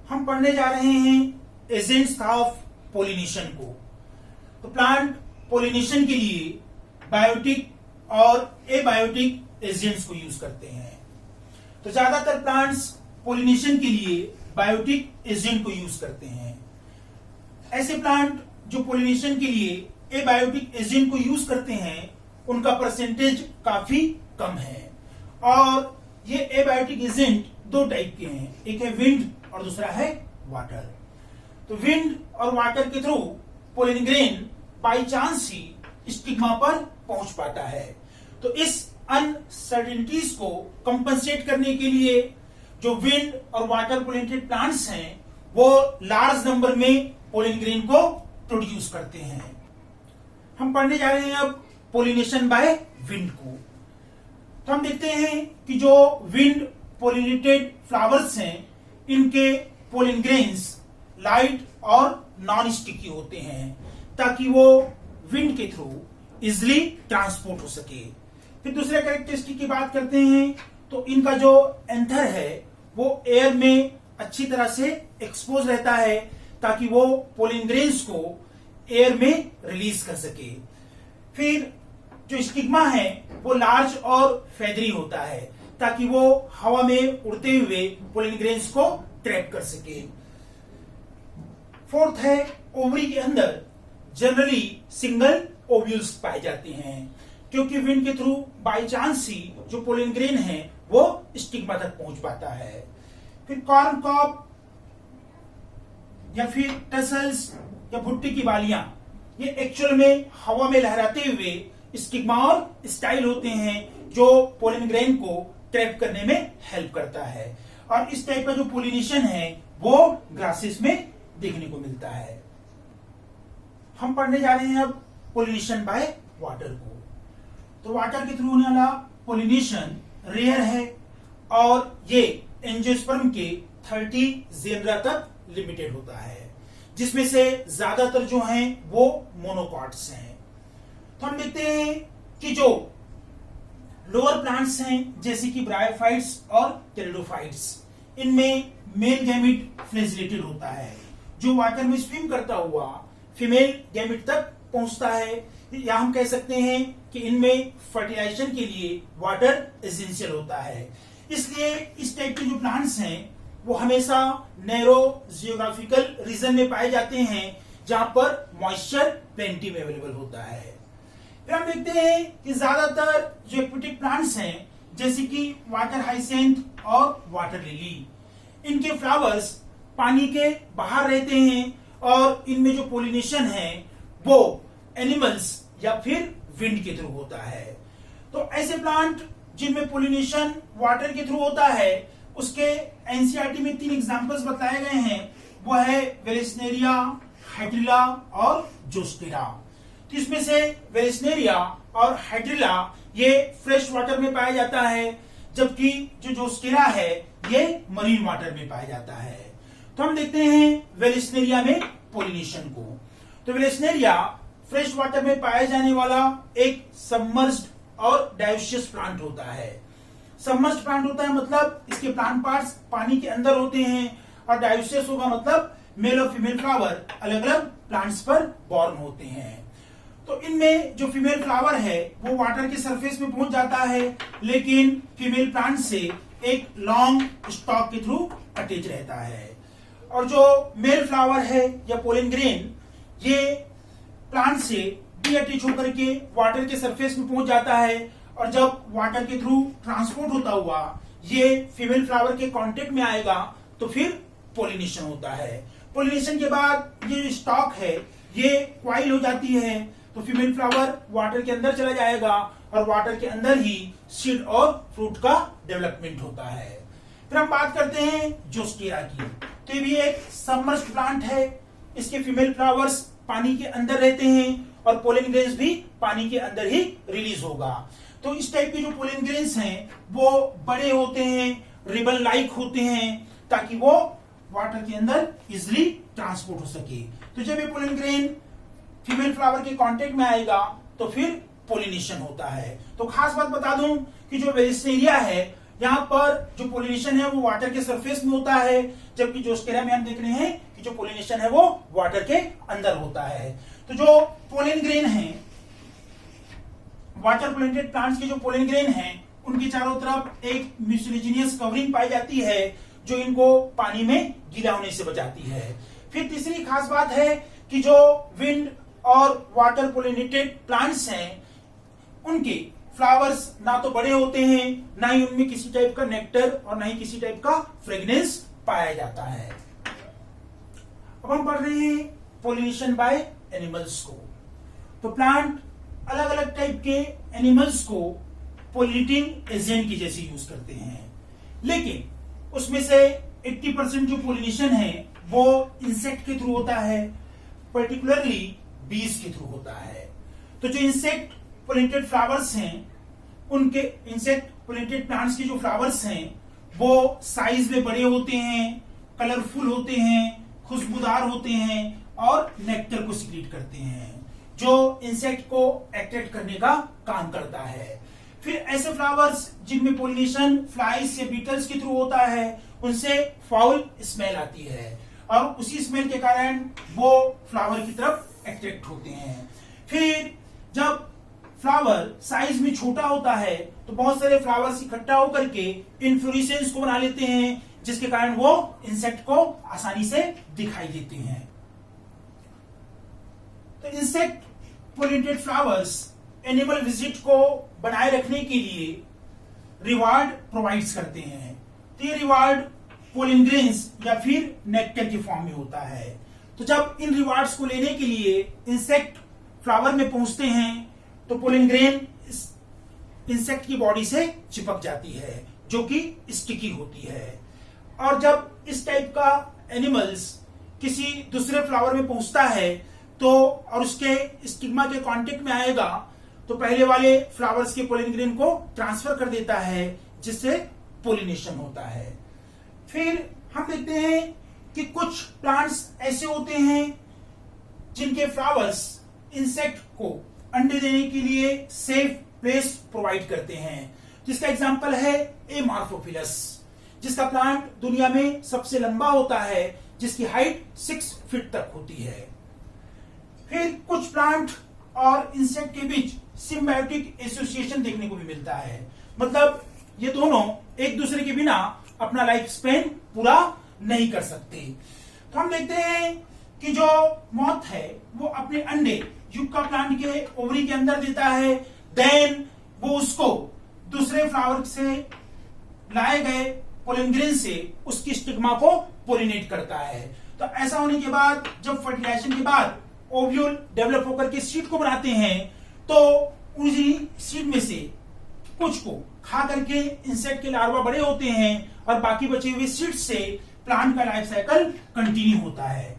हम पढ़ने जा रहे हैं एजेंट्स ऑफ पोलिनेशन को। तो प्लांट पोलिनेशन के लिए बायोटिक और एबायोटिक एजेंट्स को यूज करते हैं। तो ज्यादातर प्लांट्स पोलिनेशन के लिए बायोटिक एजेंट को यूज करते हैं। ऐसे प्लांट जो पोलिनेशन के लिए एबायोटिक एजेंट को यूज करते हैं उनका परसेंटेज काफी कम है। और ये एबायोटिक एजेंट दो टाइप के हैं, एक है विंड और दूसरा है वाटर। तो विंड और वाटर के through pollen grain by chance he stigma पर पहुंच पाता है। तो इस अनसर्टेनिटीज को कंपनसेट करने के लिए जो विंड और वाटर पोलिनेटेड प्लांट्स हैं वो लार्ज नंबर में पोलन ग्रेन को प्रोड्यूस करते हैं। हम पढ़ने जा रहे हैं अब पोलिनेशन बाय विंड को। तो हम देखते हैं कि जो विंड पोलिनेटेड फ्लावर्स हैं इनके पोलन ग्रेन्स लाइट और नॉन स्टिकी होते हैं ताकि वो विंड के थ्रू इजिली ट्रांसपोर्ट हो सके। फिर दूसरे कैरेक्टरिस्टिक की बात करते हैं तो इनका जो एंथर है वो एयर में अच्छी तरह से एक्सपोज रहता है ताकि वो पोलन ग्रेन्स को एयर में रिलीज कर सके। फिर जो स्टिग्मा है वो लार्ज और फेदरी होता है ताकि वो हवा में उड़ते हुए पोलन ग्रेन्स को ट्रैप कर सके। फोर्थ है ओवरी के अंदर जनरली सिंगल ओव्यूल्स पाए जाते हैं क्योंकि विंड के थ्रू बाय चांस ही जो पोलन ग्रेन है वो स्टिग्मा तक पहुंच पाता है। फिर कॉर्न कॉप या फिर टसल्स या भुट्टी की बालियां ये एक्चुअल में हवा में लहराते हुए स्टिग्मा और स्टाइल होते हैं जो पोलन ग्रेन को ट्रैप करने में हेल्प करता है। और इस टाइप का जो पोलिनेशन है वो ग्रासेस में देखने को मिलता है। हम पढ़ने जा रहे हैं अब पोलिनेशन बाय वाटर को। तो वाटर के थ्रू होने वाला पोलिनेशन रेयर है और ये एंजियोस्पर्म के 30 जेनरा तक लिमिटेड होता है जिसमें से ज्यादातर जो हैं वो मोनोकॉट्स हैं। तो हम देखते हैं कि जो लोअर प्लांट्स हैं जैसे कि ब्रायोफाइट्स और टेरिडोफाइट्स इनमें मेल गैमिट फ्लैजिलेटेड होता है जो वाटर में स्विम करता हुआ फीमेल गैमिट तक पहुंचता है। या हम कह सकते हैं कि इनमें फर्टिलाइजेशन के लिए वाटर एसेंशियल होता है। इसलिए इस टाइप के जो प्लांट्स हैं वो हमेशा नैरो जियोग्राफिकल रीजन में पाए जाते हैं जहां पर मॉइस्चर प्लेंटी में अवेलेबल होता है। फिर हम देखते हैं कि ज्यादातर जो एक्वेटिक प्लांट्स हैं जैसे कि वाटर हाइसेंथ और वाटर लिली इनके फ्लावर्स पानी के बाहर रहते हैं और इनमें जो पोलिनेशन है वो एनिमल्स या फिर विंड के थ्रू होता है। तो ऐसे प्लांट जिनमें पोलिनेशन वाटर के थ्रू होता है उसके एनसीईआरटी में 3 एग्जांपल्स बताए गए हैं। वो है वेलेस्नेरिया, हाइड्रिला और जोस्टेरा। तो इसमें से वेलेस्नेरिया और हाइड्रिला ये फ्रेश वाटर में पाया जाता है जबकि जो जोस्टेरा है ये मरीन वाटर में पाया जाता है। तो हम देखते हैं वेलेस्नेरिया में पोलिनेशन को। तो वेलेस्नेरिया फ्रेश वाटर में पाया जाने वाला एक सबमर्ज्ड और डायोसियस प्लांट होता है। सबमर्ज्ड प्लांट होता है मतलब इसके प्लांट पार्ट्स पानी के अंदर होते हैं और डायोसियस होगा मतलब मेल और फीमेल फ्लावर अलग अलग प्लांट्स पर बॉर्न होते हैं। तो इनमें जो फीमेल फ्लावर है वो वाटर के सरफेस में पहुंच जाता है लेकिन फीमेल प्लांट से एक लॉन्ग स्टॉक के थ्रू अटैच रहता है। और जो मेल फ्लावर है या पोलन ग्रेन ये प्लांट से डी अटैच होकर के वाटर के सरफेस में पहुंच जाता है और जब वाटर के थ्रू ट्रांसपोर्ट होता हुआ ये फीमेल फ्लावर के कांटेक्ट में आएगा तो फिर पोलिनेशन होता है। पोलिनेशन के बाद ये जो स्टॉक है ये क्वाइल हो जाती है तो फीमेल फ्लावर वाटर के अंदर चला जाएगा और वाटर के अंदर ही सीड और फ्रूट का डेवलपमेंट होता है। फिर हम बात करते हैं जोस्टेरा की। तो ये भी एक सबमर्ज्ड प्लांट है। इसके फीमेल फ्लावर्स पानी के अंदर रहते हैं और पोलन ग्रेन्स भी पानी के अंदर ही रिलीज होगा। तो इस टाइप के जो पोलन ग्रेन्स हैं वो बड़े होते हैं, रिबन लाइक होते हैं ताकि वो वाटर के अंदर इजिली ट्रांसपोर्ट हो सके। तो जब ये पोलन ग्रेन फीमेल फ्लावर के कांटेक्ट में आएगा तो फिर पोलिनेशन होता है। तो खास बात बता दूं कि जो वेलेस्नेरिया है यहाँ पर जो पोलिनेशन है वो वाटर के सरफेस में होता है, जबकि जोस्केरिया में हम देख रहे हैं कि जो पोलिनेशन है वो वाटर के अंदर होता है। तो जो पोलन ग्रेन है, वाटर पोलिनेटेड प्लांट्स के जो पोलन ग्रेन हैं, उनके चारों तरफ एक म्यूसिलेजिनियस कवरिंग पाई जाती है जो इनको पानी में गीला होने से बचाती है। फिर तीसरी खास बात है कि जो विंड और वाटर पोलिनेटेड प्लांट्स हैं, उनके फ्लावर्स ना तो बड़े होते हैं, ना ही उनमें किसी टाइप का नेक्टर और ना ही किसी टाइप का फ्रेग्रेंस पाया जाता है। अब हम पढ़ रहे हैं पोलिनेशन बाय एनिमल्स को। तो प्लांट अलग अलग टाइप के एनिमल्स को पोलिनेटिंग एजेंट की जैसे यूज करते हैं, लेकिन उसमें से 80% जो पोलिनेशन है वो इंसेक्ट के थ्रू होता है, पर्टिकुलरली बीज के थ्रू होता है। तो जो इंसेक्ट पोलिनेटेड फ्लावर्स हैं, उनके इंसेक्ट पोलिनेटेड प्लांट्स के जो फ्लावर्स हैं वो साइज में बड़े होते हैं, कलरफुल होते हैं, खुशबूदार होते हैं और नेक्टर को सीक्रेट करते हैं, जो इंसेक्ट को अट्रैक्ट करने का काम करता है। फिर ऐसे फ्लावर्स जिनमें पोलिनेशन फ्लाइज या बीटल्स के थ्रू होता है, उनसे फाउल स्मेल आती है और उसी स्मेल के कारण वो फ्लावर की तरफ अट्रैक्ट होते हैं। फिर जब फ्लावर साइज में छोटा होता है तो बहुत सारे फ्लावर्स इकट्ठा होकर के इन्फ्लोरेसेंस को बना लेते हैं, जिसके कारण वो इंसेक्ट को आसानी से दिखाई देते हैं। तो insect pollinated flowers animal visit को बनाए रखने के लिए रिवार्ड प्रोवाइड्स करते हैं। तो ये रिवार्ड पोलन ग्रेन्स या फिर नेक्टर के फॉर्म में होता है। तो जब इन रिवार्ड्स को लेने के लिए इंसेक्ट फ्लावर में पहुंचते हैं तो पोलन ग्रेन इंसेक्ट की बॉडी से चिपक जाती है, जो कि स्टिकी होती है। और जब इस टाइप का एनिमल्स किसी दूसरे फ्लावर में पहुंचता है तो और उसके स्टिग्मा के कांटेक्ट में आएगा तो पहले वाले फ्लावर्स के पोलन ग्रेन को ट्रांसफर कर देता है, जिससे पोलिनेशन होता है। फिर हम देखते हैं कि कुछ प्लांट्स ऐसे होते हैं जिनके फ्लावर्स इंसेक्ट को अंडे देने के लिए सेफ प्लेस प्रोवाइड करते हैं। जिसका एग्जांपल है एमार्फोफिलस, जिसका प्लांट दुनिया में सबसे लंबा होता है, जिसकी हाइट 6 फीट तक होती है। फिर कुछ प्लांट और इंसेक्ट के बीच सिम्बायोटिक एसोसिएशन देखने को भी मिलता है, मतलब ये दोनों एक दूसरे के बिना अपना लाइफ स्पेन पूरा नहीं कर सकते। तो हम देखते हैं कि जो मॉथ है वो अपने अंडे युक्का प्लांट के ओवरी के अंदर देता है, देन वो उसको दूसरे फ्लावर से लाए गए पोलन ग्रेन से उसकी स्टिग्मा को पोलिनेट करता है। तो ऐसा होने के बाद जब फर्टिलाइजेशन के बाद ओव्यूल डेवलप होकर के सीड को बनाते हैं तो उसी सीड में से कुछ को खा करके इंसेक्ट के लार्वा बड़े होते हैं और बाकी बचे हुए सीड से प्लांट का लाइफ साइकिल कंटिन्यू होता है।